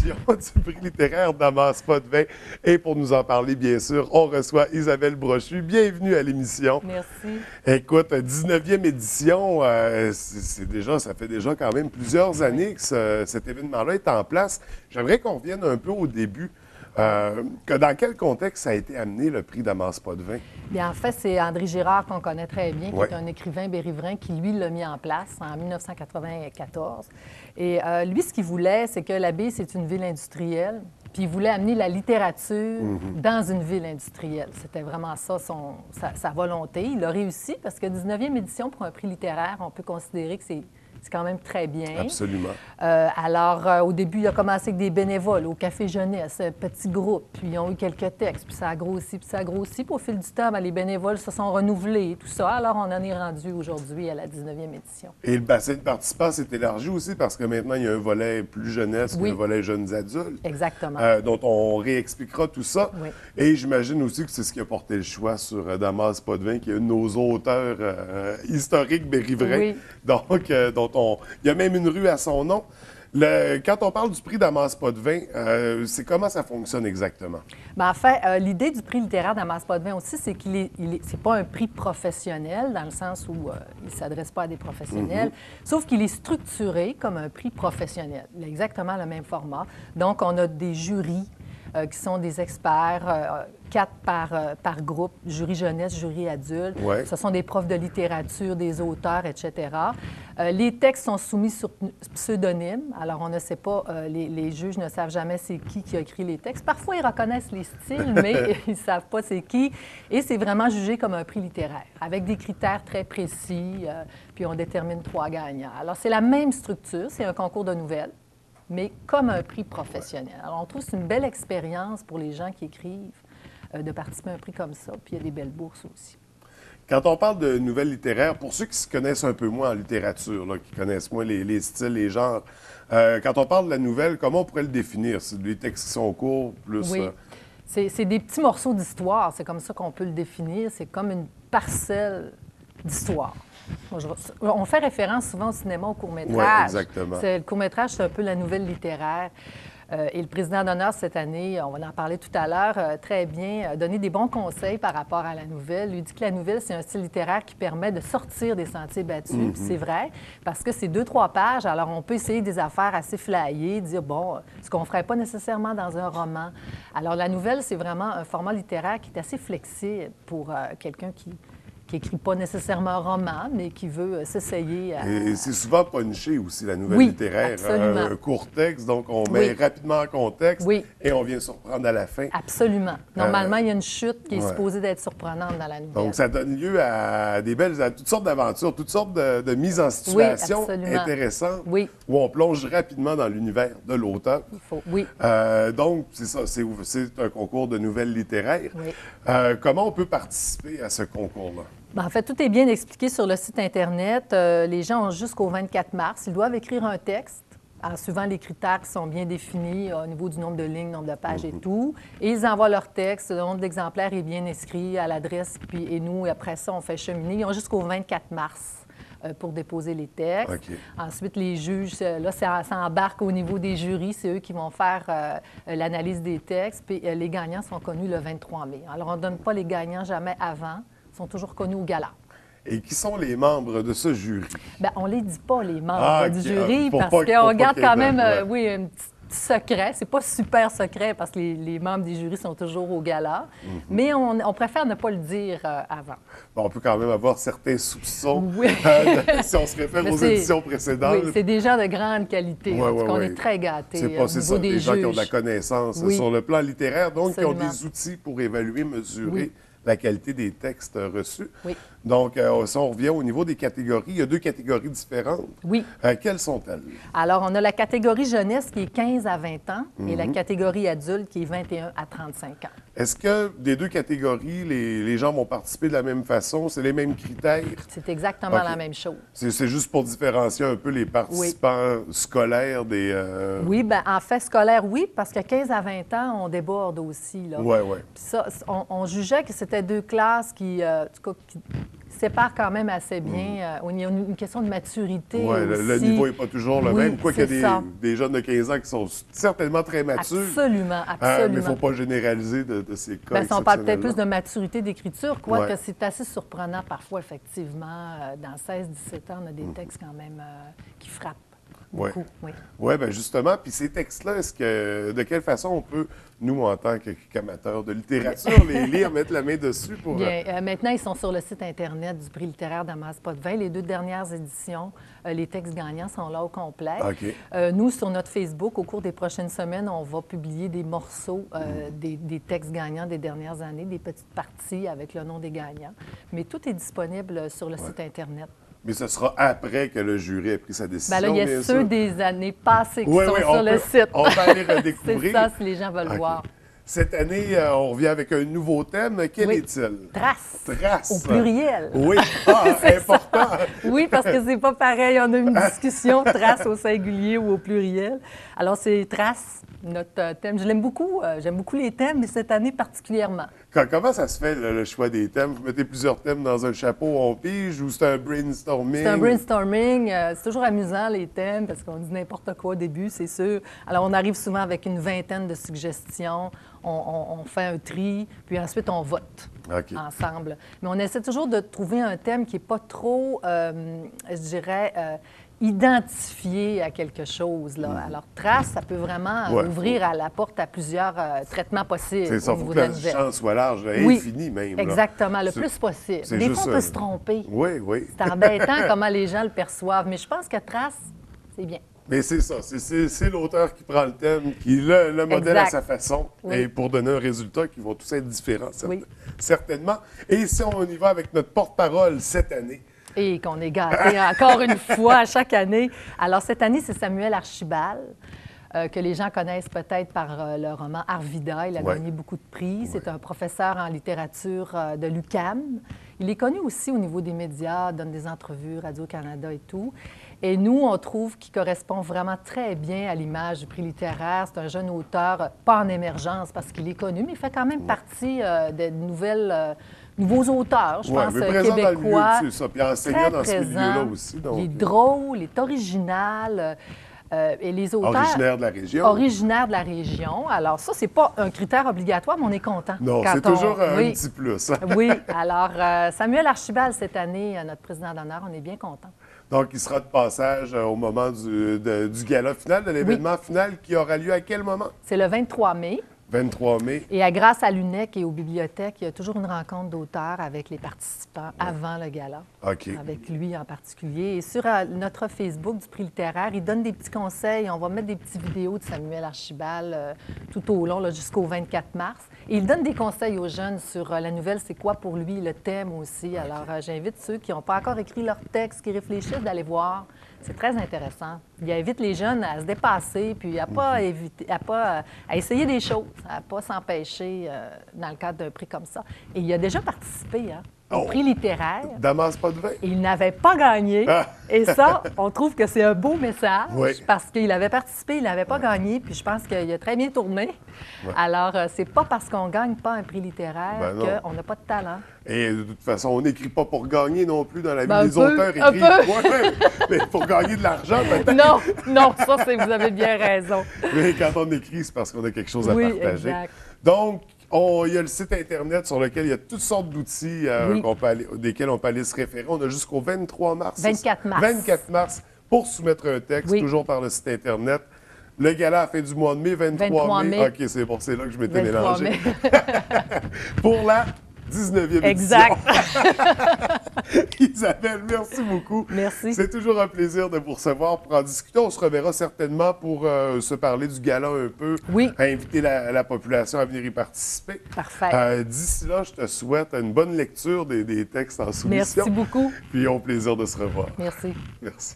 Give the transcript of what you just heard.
l'édition du prix littéraire d'Amasse pas de vin. Et pour nous en parler, bien sûr, on reçoit Isabelle Brochu. Bienvenue à l'émission. Merci. Écoute, 19e édition, ça fait déjà quand même plusieurs années que cet événement-là est en place. J'aimerais qu'on revienne un peu au début. Dans quel contexte ça a été amené, le prix d'Amasse pas de vin? Bien, en fait, c'est André Girard, qu'on connaît très bien, qui est un écrivain bérivrain, qui, lui, l'a mis en place en 1994. Et lui, ce qu'il voulait, c'est que la baie, c'est une ville industrielle. Puis il voulait amener la littérature dans une ville industrielle. C'était vraiment ça, sa volonté. Il a réussi parce que 19e édition pour un prix littéraire, on peut considérer que c'est quand même très bien. Absolument. Au début, il a commencé avec des bénévoles au Café Jeunesse, un petit groupe, puis ils ont eu quelques textes, puis ça a grossi, puis ça a grossi. Puis au fil du temps, les bénévoles se sont renouvelés et tout ça. Alors, on en est rendu aujourd'hui à la 19e édition. Et le bassin de participants s'est élargi aussi parce que maintenant, il y a un volet plus jeunesse qu'un volet jeunes adultes. Exactement. Dont on réexpliquera tout ça. Oui. Et j'imagine aussi que c'est ce qui a porté le choix sur D'Amasse pas de vin, qui est un de nos auteurs historiques bérivrains. Oui. Donc, il y a même une rue à son nom. Quand on parle du prix d'Amasse pas de vin, c'est comment ça fonctionne exactement? Bien, en fait, l'idée du prix littéraire d'Amasse pas de vin aussi, c'est qu'il c'est pas un prix professionnel, dans le sens où il ne s'adresse pas à des professionnels, sauf qu'il est structuré comme un prix professionnel. Il a exactement le même format. Donc, on a des jurys qui sont des experts, 4 par groupe, jury jeunesse, jury adulte. Ouais. Ce sont des profs de littérature, des auteurs, etc. Les textes sont soumis sur pseudonyme. Alors, on ne sait pas, les juges ne savent jamais c'est qui a écrit les textes. Parfois, ils reconnaissent les styles, mais ils ne savent pas c'est qui. Et c'est vraiment jugé comme un prix littéraire, avec des critères très précis, puis on détermine 3 gagnants. Alors, c'est la même structure, c'est un concours de nouvelles, mais comme un prix professionnel. Alors, on trouve que c'est une belle expérience pour les gens qui écrivent de participer à un prix comme ça. Puis, il y a des belles bourses aussi. Quand on parle de nouvelles littéraires, pour ceux qui se connaissent un peu moins en littérature, là, qui connaissent moins les styles, les genres, quand on parle de la nouvelle, comment on pourrait le définir? C'est des textes qui sont courts, plus... Oui. C'est des petits morceaux d'histoire. C'est comme ça qu'on peut le définir. C'est comme une parcelle d'histoire. On fait référence souvent au cinéma, au court-métrage. Oui, exactement. Le court-métrage, c'est un peu la nouvelle littéraire. Et le président d'honneur cette année, on va en parler tout à l'heure, très bien, a donné des bons conseils par rapport à la nouvelle. Il dit que la nouvelle, c'est un style littéraire qui permet de sortir des sentiers battus. Puis c'est vrai, parce que c'est 2-3 pages. Alors, on peut essayer des affaires assez flyées, dire, bon, ce qu'on ne ferait pas nécessairement dans un roman. Alors, la nouvelle, c'est vraiment un format littéraire qui est assez flexible pour quelqu'un qui n'écrit pas nécessairement un roman, mais qui veut s'essayer à... Et c'est souvent punché aussi, la nouvelle Oui, littéraire. absolument. Un court texte, donc on met rapidement en contexte et on vient surprendre à la fin. Absolument. Normalement, il y a une chute qui est supposée d'être surprenante dans la nouvelle. Donc, ça donne lieu à toutes sortes d'aventures, toutes sortes de mises en situation intéressantes où on plonge rapidement dans l'univers de l'auteur. Il faut, donc, c'est ça, c'est un concours de nouvelles littéraires. Oui. Comment on peut participer à ce concours-là? Bien, en fait, tout est bien expliqué sur le site Internet. Les gens ont jusqu'au 24 mars. Ils doivent écrire un texte en suivant les critères qui sont bien définis au niveau du nombre de lignes, nombre de pages et tout. Et ils envoient leur texte. Le nombre d'exemplaires est bien inscrit à l'adresse. Et nous, après ça, on fait cheminer. Ils ont jusqu'au 24 mars pour déposer les textes. Okay. Ensuite, les juges, là, ça embarque au niveau des jurys. C'est eux qui vont faire l'analyse des textes. Puis les gagnants sont connus le 23 mai. Alors, on ne donne pas les gagnants jamais avant. Ils sont toujours connus au gala. Et qui sont les membres de ce jury? Bien, on ne les dit pas, les membres du jury, parce qu'on garde quand même, un petit secret. C'est pas super secret parce que les membres des jurys sont toujours au gala, mais on préfère ne pas le dire avant. Bon, on peut quand même avoir certains soupçons si on se réfère aux éditions précédentes. Oui, c'est des gens de grande qualité. On est très gâtés au niveau des gens juges. qui ont de la connaissance sur le plan littéraire, donc qui ont des outils pour évaluer, mesurer la qualité des textes reçus. Oui. Donc, si on revient au niveau des catégories, il y a 2 catégories différentes. Oui. Quelles sont-elles? Alors, on a la catégorie jeunesse qui est 15 à 20 ans et la catégorie adulte qui est 21 à 35 ans. Est-ce que des 2 catégories, les gens vont participer de la même façon? C'est les mêmes critères? C'est exactement la même chose. C'est juste pour différencier un peu les participants scolaires des... Oui, bien, en fait, scolaire, oui, parce que 15 à 20 ans, on déborde aussi. Oui, oui. Puis ça, on jugeait que c'était 2 classes qui sépare quand même assez bien. Il y a une question de maturité Oui, aussi. le niveau n'est pas toujours le Oui, même. Quoi qu'il y c'est a ça. des jeunes de 15 ans qui sont certainement très matures. Absolument, Mais absolument. il ne faut pas généraliser de ces cas Bien, si on parle peut-être exceptionnels-là. plus de maturité d'écriture, quoique Ouais. c'est assez surprenant parfois, effectivement. Dans 16-17 ans, on a des textes quand même qui frappent Ouais. beaucoup. Oui. Oui, bien justement. Puis ces textes-là, de quelle façon on peut, nous, en tant qu'amateurs de littérature, les lire, mettre la main dessus pour... Bien, maintenant, ils sont sur le site Internet du prix littéraire d'Amaze Potvin. Les 2 dernières éditions, les textes gagnants sont là au complet. OK. Nous, sur notre Facebook, au cours des prochaines semaines, on va publier des morceaux des textes gagnants des dernières années, des petites parties avec le nom des gagnants. Mais tout est disponible sur le site Internet. Mais ce sera après que le jury ait pris sa décision, Bien là, il y a bien ceux sûr. des années passées qui Oui, sont oui, sur le site. on va aller redécouvrir. C'est ça, si les gens veulent OK. voir. Cette année, on revient avec un nouveau thème. Quel Oui. est-il? Trace. Trace. Au pluriel. Oui, ah, C'est important. Oui, parce que c'est pas pareil. On a une discussion trace au singulier ou au pluriel. Alors, c'est trace, notre thème. Je l'aime beaucoup. J'aime beaucoup les thèmes, mais cette année particulièrement. Comment ça se fait, le choix des thèmes? Vous mettez plusieurs thèmes dans un chapeau, on pige, ou c'est un brainstorming? C'est un brainstorming. C'est toujours amusant, les thèmes, parce qu'on dit n'importe quoi au début, c'est sûr. Alors, on arrive souvent avec une vingtaine de suggestions. On fait un tri, puis ensuite, on vote OK. ensemble. Mais on essaie toujours de trouver un thème qui n'est pas trop, je dirais, identifié à quelque chose. Là. Alors, trace, ça peut vraiment Ouais, ouvrir à la porte à plusieurs traitements possibles C'est ça, au il faut niveau que de la le nouvelle. champ soit large, Oui, infini même. là. exactement, le C'est- plus possible. c'est Des juste fois, on peut ça. se tromper. Oui, oui. C'est embêtant comment les gens le perçoivent, mais je pense que trace, c'est bien. Mais c'est ça, c'est l'auteur qui prend le thème, qui le modèle à Exact. sa façon, Oui. et pour donner un résultat qui va tous être différents, Oui. certainement. Et si on y va avec notre porte-parole cette année, Et qu'on est gâtés encore une fois à chaque année. Alors, cette année, c'est Samuel Archibald, que les gens connaissent peut-être par le roman Arvida. Il a Ouais. gagné beaucoup de prix. C'est un professeur en littérature de l'UQAM. Il est connu aussi au niveau des médias, donne des entrevues, Radio-Canada et tout. Et nous, on trouve qu'il correspond vraiment très bien à l'image du prix littéraire. C'est un jeune auteur, pas en émergence parce qu'il est connu, mais il fait quand même partie des nouveaux auteurs, je pense, mais présent dans le québécois. milieu, c'est ça, puis enseignant Très dans ce présent. milieu-là aussi. Donc, Il est drôle, il est original. Et les auteurs... originaire de la région. Originaire de la région. Alors ça, c'est pas un critère obligatoire, mais on est content. Non, quand c'est toujours un Oui. petit plus. Oui. Alors, Samuel Archibald, cette année, notre président d'honneur, on est bien content. Donc, il sera de passage au moment du gala final, de l'événement final qui aura lieu à quel moment? C'est le 23 mai. 23 mai. Et grâce à l'UNEC et aux bibliothèques, il y a toujours une rencontre d'auteurs avec les participants avant le gala. OK. Avec lui en particulier. Et sur notre Facebook du prix littéraire, il donne des petits conseils. On va mettre des petites vidéos de Samuel Archibald tout au long, là, jusqu'au 24 mars. Et il donne des conseils aux jeunes sur la nouvelle, c'est quoi pour lui, le thème aussi. Alors, j'invite ceux qui n'ont pas encore écrit leur texte, qui réfléchissent, d'aller voir. C'est très intéressant. Il invite les jeunes à se dépasser, puis à pas éviter, à essayer des choses, à pas s'empêcher dans le cadre d'un prix comme ça. Et il a déjà participé au Oh! prix littéraire. Damas pas de vin? Il n'avait pas gagné. Ah! Et ça, on trouve que c'est un beau message Oui. parce qu'il avait participé, il n'avait pas gagné, puis je pense qu'il a très bien tourné. Ouais. Alors, c'est pas parce qu'on ne gagne pas un prix littéraire Ben non. qu'on n'a pas de talent. Et de toute façon, on n'écrit pas pour gagner non plus dans la vie. Ben, Les un peu, auteurs un écrivent peu. ouais, mais pour gagner de l'argent, peut-être. Non, non, ça, vous avez bien raison. Mais quand on écrit, c'est parce qu'on a quelque chose à Oui, partager. exact. Donc, il y a le site Internet sur lequel il y a toutes sortes d'outils Oui. desquels on peut aller se référer. On a jusqu'au 23 mars. 24 mars. 24 mars pour soumettre un texte, Oui. toujours par le site Internet. Le gala à la fin du mois de mai, 23 mai. OK, c'est bon, c'est là que je m'étais 23 mélangé. mai. Pour la 19e Exact. édition. Isabelle, merci beaucoup. Merci. C'est toujours un plaisir de vous recevoir pour en discuter. On se reverra certainement pour se parler du gala un peu, Oui. inviter la population à venir y participer. Parfait. D'ici là, je te souhaite une bonne lecture des textes en soumission. Merci beaucoup. Puis au plaisir de se revoir. Merci. Merci.